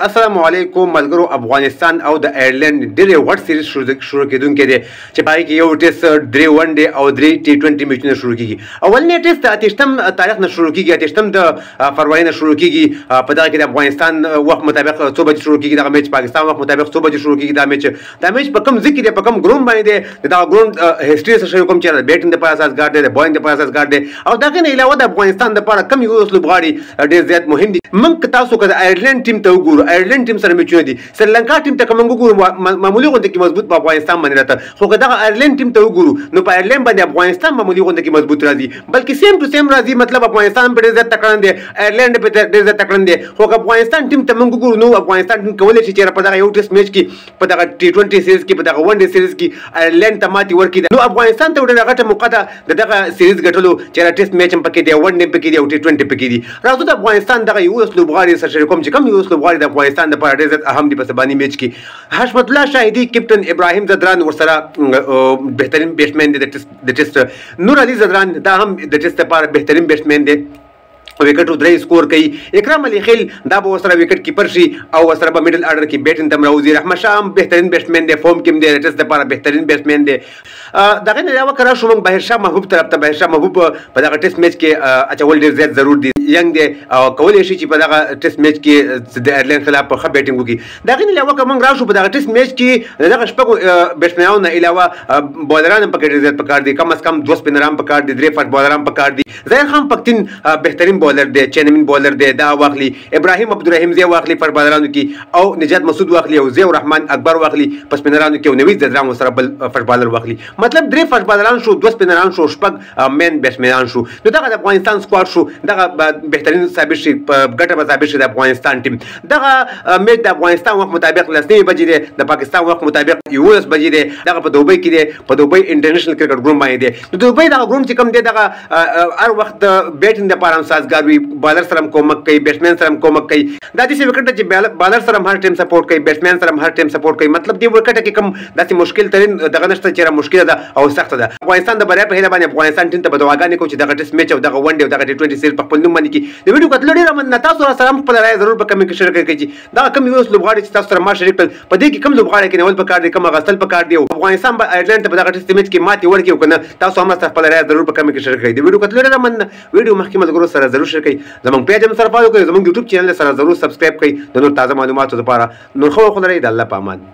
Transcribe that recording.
السلام علیکم ملګرو. افغانستان او د آیرلند ډېرې غټ سیریز شروع کېدونکی دی چې په هغې کې یو ټیسټ 3 ون ډے او 3 T20 میچونه شروع کېږي. اولنی ټیسټ د 28 تاریخ نه شروع کېږي، 28 د فروری نه شروع کېږي. په دغه کې د افغانستان وخت مطابق 2 بجې شروع کېږي، دغه میچ پاکستان وخت مطابق 2 بجې شروع کېږي. دا میچ په کوم ځای کې دی، په کوم ګراوند باندې دی، دغه ګراوند هسټري څه شی کوم چې د بیټینګ دپاره اساسګار دی، د بالینګ دپاره اساسګار دی، او د هغې نه علاوه د افغانستان دپاره کوم یو لوبغاړي ډېر زیات مهم دي. موږ که تاسو که د آیرلند ټیم ته وګورو، آیرلند ټیم سره میچونه دي. سریلانکا ټیم ته که موږ وګورو معمولي غونډه کې مضبوط په افغانستان باندې راته، خو که دغه آیرلند ټیم ته وګورو نو په آیرلند باندې افغانستان معمولي غونډه کې مضبوط راځي، بلکې سیم ټو سیم راځي. مطلب افغانستان په ډېر زیات تکړه دی، آیرلند په ډېر زیات تکړه دی. خو که افغانستان ټیم ته موږ وګورو نو افغانستان ټیم کولی شي چې په دغه یو ټیسټ میچ کې، په دغه T20 سیریز کې، په دغه ون ډے سیریز کې آیرلند ته ماتې ورکړي. نو افغانستان ته ډېره غټه موقع ده د دغه سیریز ګټلو چې دا ټیسټ میچ هم پکې دی، ون ډے پکې دی او T20 پکې دي. راځو د افغانستان دغه یو لوبغاړي سره شریک کوم چې کوم یو لوبغاړي د افغانستان لپاره ډېر زیات اهم دي په سباني میچ کې. حشمت الله شاهدي کپټن، ابراهیم زدران ورسره بهترین بیټسمین دی د ټیسټ، نور علي زدران دا هم د ټیسټ لپاره بهترین بیټسمین دی، وکټو 3 سکور کوي. اکرام علي خیل دا به ورسره وکټ کیپر شي او ورسره به میډل آرډر کې بیټینګ ته راوځي. رحمت شاه هم بهترین بیټسمین دی، فورم کې هم دی، د ټیسټ لپاره بهترین بیټسمین دی. دغه نه علاوه که راشو موږ بهر شاه محبوب طرف ته، بهر شاه محبوب په دغه ټیسټ میچ کې اچول ډېر زیات ضرور دي. ینګ دی او کولی شي چې په دغه ټیسټ میچ کې د آیرلند خلاف په ښه بیټینګ وکړي. د هغې نه علاوه که موږ راشو په دغه ټیسټ میچ کې د دغه شپږو بیټسمینانو نه علاوه بالران هم پکې ډېر زیات پکار دي، کم از کم 2 سپینران پکار دي، 3 فاسټ بالران پکار دي. ظاهر خان پښتین بهترین بالر دی، چینمین بالر دی، دا واخلي. ابراهیم عبدالرحیم زی واخلي فاسټ بالرانو کې، او نجات مسعود واخلي، او ضیاء الرحمن اکبر واخلي په سپینرانو کې، او نوید زدران ورسره بل فاسټ بالر واخلي. مطلب 3 فاسټ بالران شو، 2 سپینران شو، 6 مین بیټسمینان شو. نو دغه د افغانستان سکواډ شو، دغه بهترین ثابت شي، په ګټه به ثابت شي د افغانستان ټیم. دغه میچ د افغانستان وخت مطابق 9 بجې دی، د پاکستان وخت مطابق 11 بجې دی. دغه په دوبۍ کې دی، په دوبۍ انټرنیشنل کرکټ ګراوند باندې دی. د دوبۍ دغه ګراوند چې کوم دی، دغه هر وخت بیټینګ لپاره هم سازګار وي، بالر سره هم کومک کوي، بیټسمین سره هم کومک کوي. دا داسې وکټ دی چې بالر سره هم هر ټیم سپورټ کوي، بیټسمین سره هم هر ټیم سپورټ کوي. مطلب دې وکټ کې کوم داسې مشکل ترین دغه نشته چې مشکله ده او سخته ده. افغانستان د بریا په هیله باندې افغانستان ټیم ته به دعاګانې کوو چې دغه ټیسټ میچ او دغه ون ډے او دغه T20 سیریز په خپل نوم باندې کړي. د ویډیو کتلو ډېره مننه. تاسو راسره هم خپله رایه ضرور په کمنټ کې شریکه کړئ چې دغه کوم یو لوبغاړي چې تاسو سره ما شریک کړل، په دې کې کوم لوبغاړي کینول پکار دی، کوم اغوستل پکار دی، او افغانستان به آیرلند ته په دغه ټیسټ میچ کې ماتې ورکړي او که نه. تاسو هم راسره خپله رایه ضرور په کمنټ کې شریکه کړئ. د ویډیو کتلو ډېره مننه. ویډیو مخکې ملګرو سره ضرور شریک کړئ، زموږ پیج هم سره فالو کړئ، زموږ یوټیوب چینل سره ضرور سبسکرایب کړئ د نور تازه معلوماتو لپاره. نور ښه وخت ولرئ. د الله په امان.